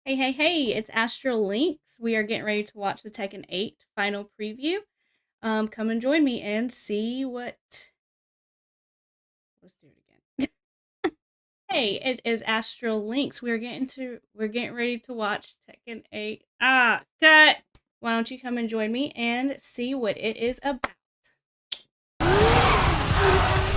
Hey, hey, hey, it's Astral Links. We are getting ready to watch the Tekken 8 final preview. Come and join me and see what. Let's do it again. Hey, it is Astral Links. We're getting ready to watch Tekken 8. Cut! Why don't you come and join me and see what it is about?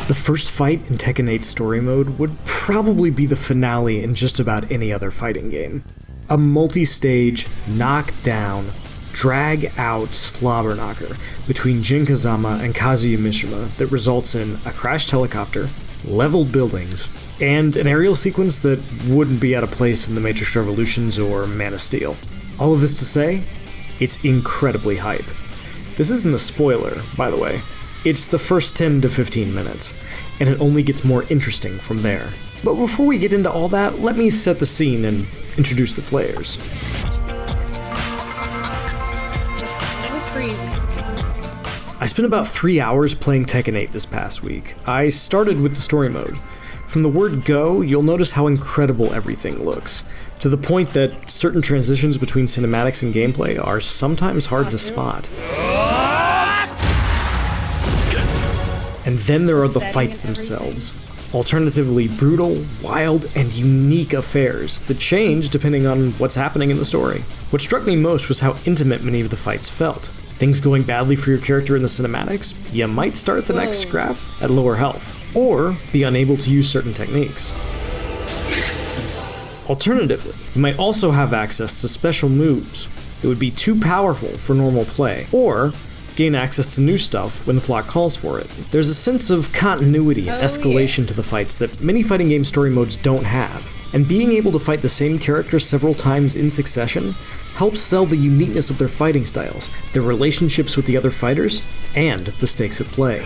The first fight in Tekken 8 story mode would probably be the finale in just about any other fighting game. A multi-stage, knock-down, drag-out slobber knocker between Jin Kazama and Kazuya Mishima that results in a crashed helicopter, leveled buildings, and an aerial sequence that wouldn't be out of place in the Matrix Revolutions or Man of Steel. All of this to say, it's incredibly hype. This isn't a spoiler, by the way. It's the first 10 to 15 minutes, and it only gets more interesting from there. But before we get into all that, let me set the scene and introduce the players. I spent about 3 hours playing Tekken 8 this past week. I started with the story mode. From the word go, you'll notice how incredible everything looks, to the point that certain transitions between cinematics and gameplay are sometimes hard to spot. And then there are the fights themselves. Alternatively brutal, wild, and unique affairs that change depending on what's happening in the story. What struck me most was how intimate many of the fights felt. Things going badly for your character in the cinematics, you might start the next scrap at lower health, or be unable to use certain techniques. Alternatively, you might also have access to special moves that would be too powerful for normal play, or gain access to new stuff when the plot calls for it. There's a sense of continuity and escalation to the fights that many fighting game story modes don't have, and being able to fight the same character several times in succession helps sell the uniqueness of their fighting styles, their relationships with the other fighters, and the stakes at play.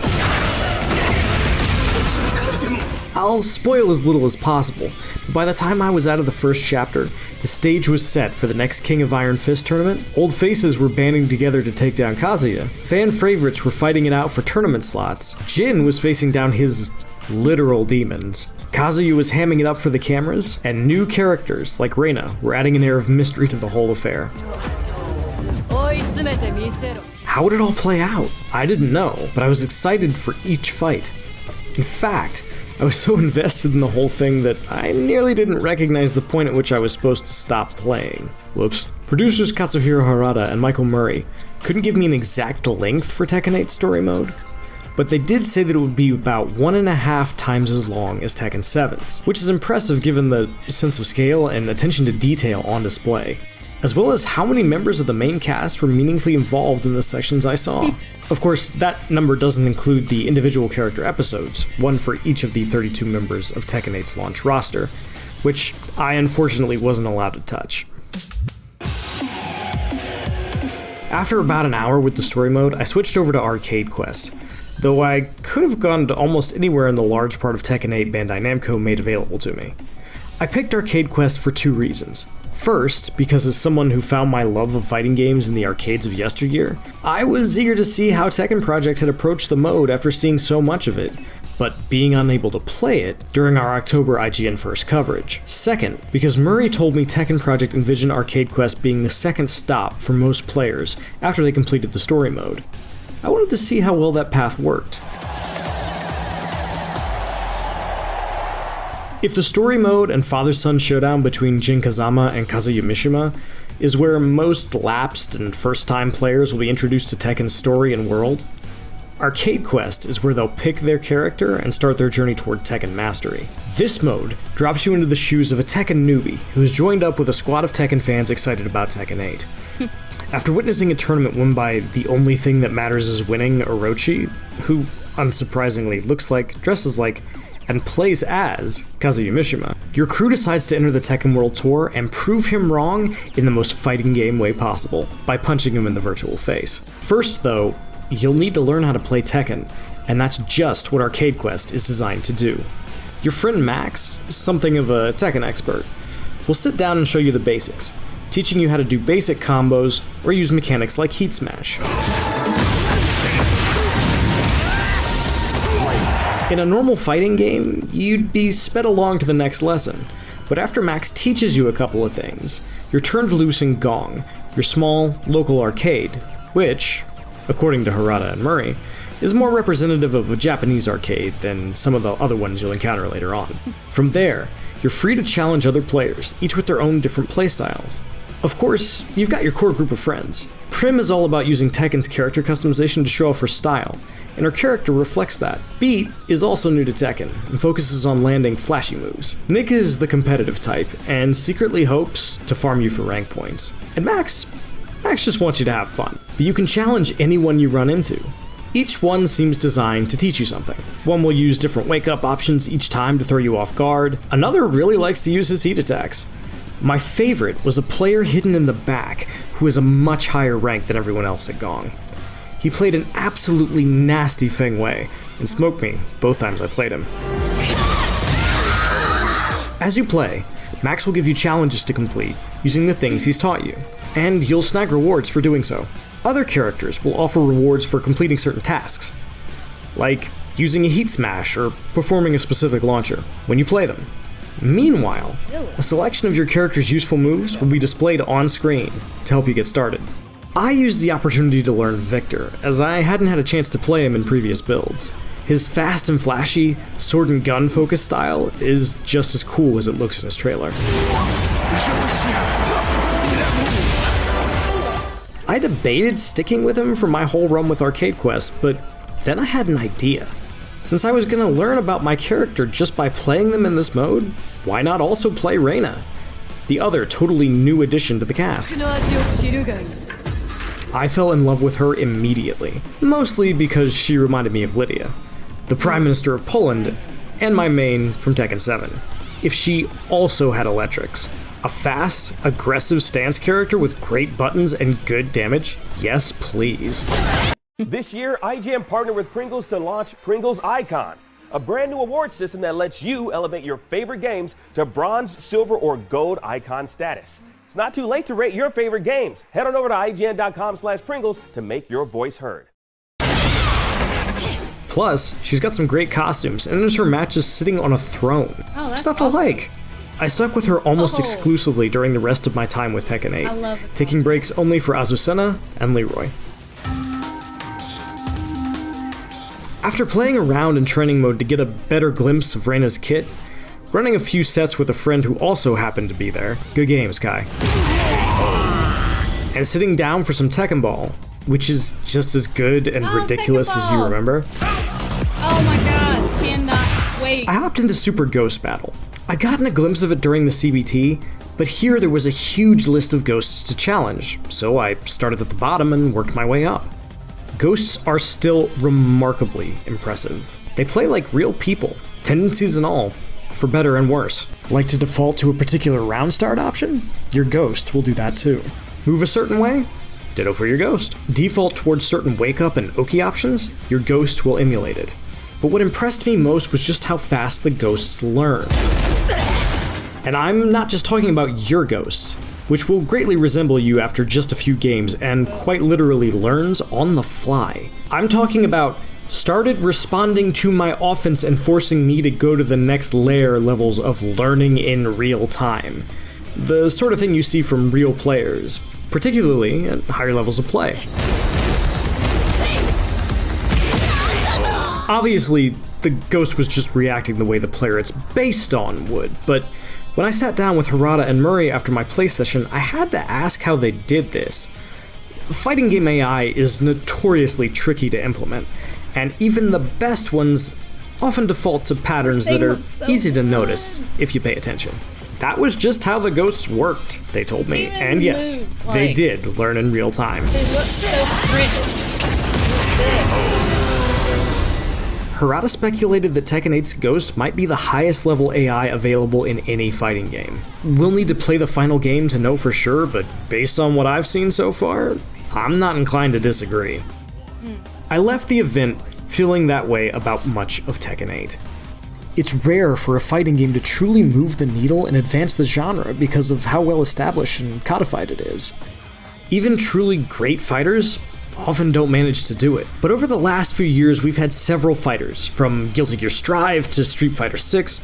I'll spoil as little as possible, but by the time I was out of the first chapter, the stage was set for the next King of Iron Fist tournament. Old faces were banding together to take down Kazuya. Fan favorites were fighting it out for tournament slots. Jin was facing down his literal demons. Kazuya was hamming it up for the cameras, and new characters like Reina were adding an air of mystery to the whole affair. How would it all play out? I didn't know, but I was excited for each fight. In fact, I was so invested in the whole thing that I nearly didn't recognize the point at which I was supposed to stop playing. Whoops. Producers Katsuhiro Harada and Michael Murray couldn't give me an exact length for Tekken 8 story mode, but they did say that it would be about 1.5 times as long as Tekken 7's, which is impressive given the sense of scale and attention to detail on display, as well as how many members of the main cast were meaningfully involved in the sections I saw. Of course, that number doesn't include the individual character episodes, one for each of the 32 members of Tekken 8's launch roster, which I unfortunately wasn't allowed to touch. After about an hour with the story mode, I switched over to Arcade Quest, though I could have gone to almost anywhere in the large part of Tekken 8 Bandai Namco made available to me. I picked Arcade Quest for two reasons. First, because as someone who found my love of fighting games in the arcades of yesteryear, I was eager to see how Tekken Project had approached the mode after seeing so much of it, but being unable to play it during our October IGN First coverage. Second, because Murray told me Tekken Project envisioned Arcade Quest being the second stop for most players after they completed the story mode. I wanted to see how well that path worked. If the story mode and father-son showdown between Jin Kazama and Kazuya Mishima is where most lapsed and first-time players will be introduced to Tekken's story and world, Arcade Quest is where they'll pick their character and start their journey toward Tekken mastery. This mode drops you into the shoes of a Tekken newbie who has joined up with a squad of Tekken fans excited about Tekken 8. After witnessing a tournament won by the only thing that matters is winning Orochi, who, unsurprisingly, looks like, dresses like, and plays as Kazuya Mishima, your crew decides to enter the Tekken World Tour and prove him wrong in the most fighting game way possible, by punching him in the virtual face. First, though, you'll need to learn how to play Tekken, and that's just what Arcade Quest is designed to do. Your friend Max, something of a Tekken expert, will sit down and show you the basics, teaching you how to do basic combos or use mechanics like Heat Smash. In a normal fighting game, you'd be sped along to the next lesson, But after Max teaches you a couple of things, you're turned loose in Gong, your small, local arcade, which, according to Harada and Murray, is more representative of a Japanese arcade than some of the other ones you'll encounter later on. From there, you're free to challenge other players, each with their own different playstyles. Of course, you've got your core group of friends. Prim is all about using Tekken's character customization to show off her style, and her character reflects that. Beat is also new to Tekken, and focuses on landing flashy moves. Nick is the competitive type, and secretly hopes to farm you for rank points. And Max just wants you to have fun, but you can challenge anyone you run into. Each one seems designed to teach you something. One will use different wake-up options each time to throw you off guard. Another really likes to use his heat attacks. My favorite was a player hidden in the back who is a much higher rank than everyone else at Gong. He played an absolutely nasty Feng Wei and smoked me both times I played him. As you play, Max will give you challenges to complete using the things he's taught you, and you'll snag rewards for doing so. Other characters will offer rewards for completing certain tasks, like using a heat smash or performing a specific launcher when you play them. Meanwhile, a selection of your character's useful moves will be displayed on screen to help you get started. I used the opportunity to learn Victor, as I hadn't had a chance to play him in previous builds. His fast and flashy, sword and gun focused style is just as cool as it looks in his trailer. I debated sticking with him for my whole run with Arcade Quest, but then I had an idea. Since I was going to learn about my character just by playing them in this mode, why not also play Reina, the other totally new addition to the cast? I fell in love with her immediately, mostly because she reminded me of Lydia, the Prime Minister of Poland, and my main from Tekken 7. If she also had electrics, a fast, aggressive stance character with great buttons and good damage, yes please. This year, IGN partnered with Pringles to launch Pringles Icons, a brand new award system that lets you elevate your favorite games to bronze, silver, or gold icon status. It's not too late to rate your favorite games. Head on over to IGN.com/Pringles to make your voice heard. Plus, she's got some great costumes, and there's her matches sitting on a throne. Oh, that's It's not to awesome. like. I stuck with her almost exclusively during the rest of my time with Tekken 8, I love it. taking breaks only for Azucena and Leroy. After playing around in training mode to get a better glimpse of Reina's kit, running a few sets with a friend who also happened to be there, good games, Kai, and sitting down for some Tekken Ball, which is just as good and ridiculous as you remember, Oh my gosh, cannot wait. I hopped into Super Ghost Battle. I'd gotten a glimpse of it during the CBT, but here there was a huge list of ghosts to challenge, so I started at the bottom and worked my way up. Ghosts are still remarkably impressive. They play like real people, tendencies and all, for better and worse. Like to default to a particular round start option? Your ghost will do that too. Move a certain way? Ditto for your ghost. Default towards certain wake up and Oki options? Your ghost will emulate it. But what impressed me most was just how fast the ghosts learn. And I'm not just talking about your ghost, which will greatly resemble you after just a few games and quite literally learns on the fly. I'm talking about started responding to my offense and forcing me to go to the next layer levels of learning in real time. The sort of thing you see from real players, particularly at higher levels of play. Obviously, the ghost was just reacting the way the player it's based on would, but when I sat down with Harada and Murray after my play session, I had to ask how they did this. Fighting game AI is notoriously tricky to implement, and even the best ones often default to patterns that are easy to notice if you pay attention. That was just how the ghosts worked, they told me, Even and yes, moves, they like- did learn in real time. They look so pretty. Harada speculated that Tekken 8's Ghost might be the highest level AI available in any fighting game. We'll need to play the final game to know for sure, but based on what I've seen so far, I'm not inclined to disagree. I left the event feeling that way about much of Tekken 8. It's rare for a fighting game to truly move the needle and advance the genre because of how well established and codified it is. Even truly great fighters often don't manage to do it. But over the last few years, we've had several fighters, from Guilty Gear Strive to Street Fighter 6,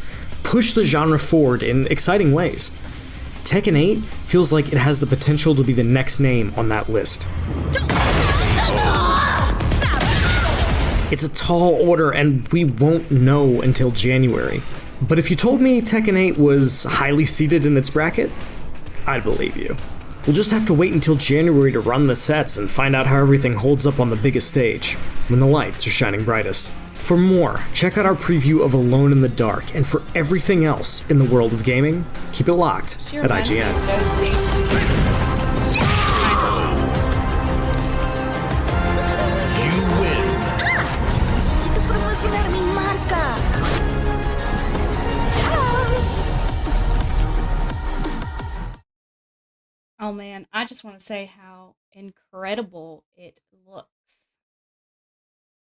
push the genre forward in exciting ways. Tekken 8 feels like it has the potential to be the next name on that list. It's a tall order, and we won't know until January. But if you told me Tekken 8 was highly seated in its bracket, I'd believe you. We'll just have to wait until January to run the sets and find out how everything holds up on the biggest stage, when the lights are shining brightest. For more, check out our preview of Alone in the Dark, and for everything else in the world of gaming, keep it locked at IGN. Oh man, I just want to say how incredible it looks.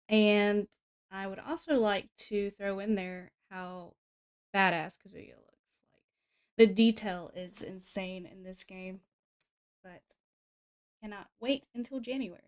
And I would also like to throw in there how badass Kazuya looks. Like the detail is insane in this game, but cannot wait until January.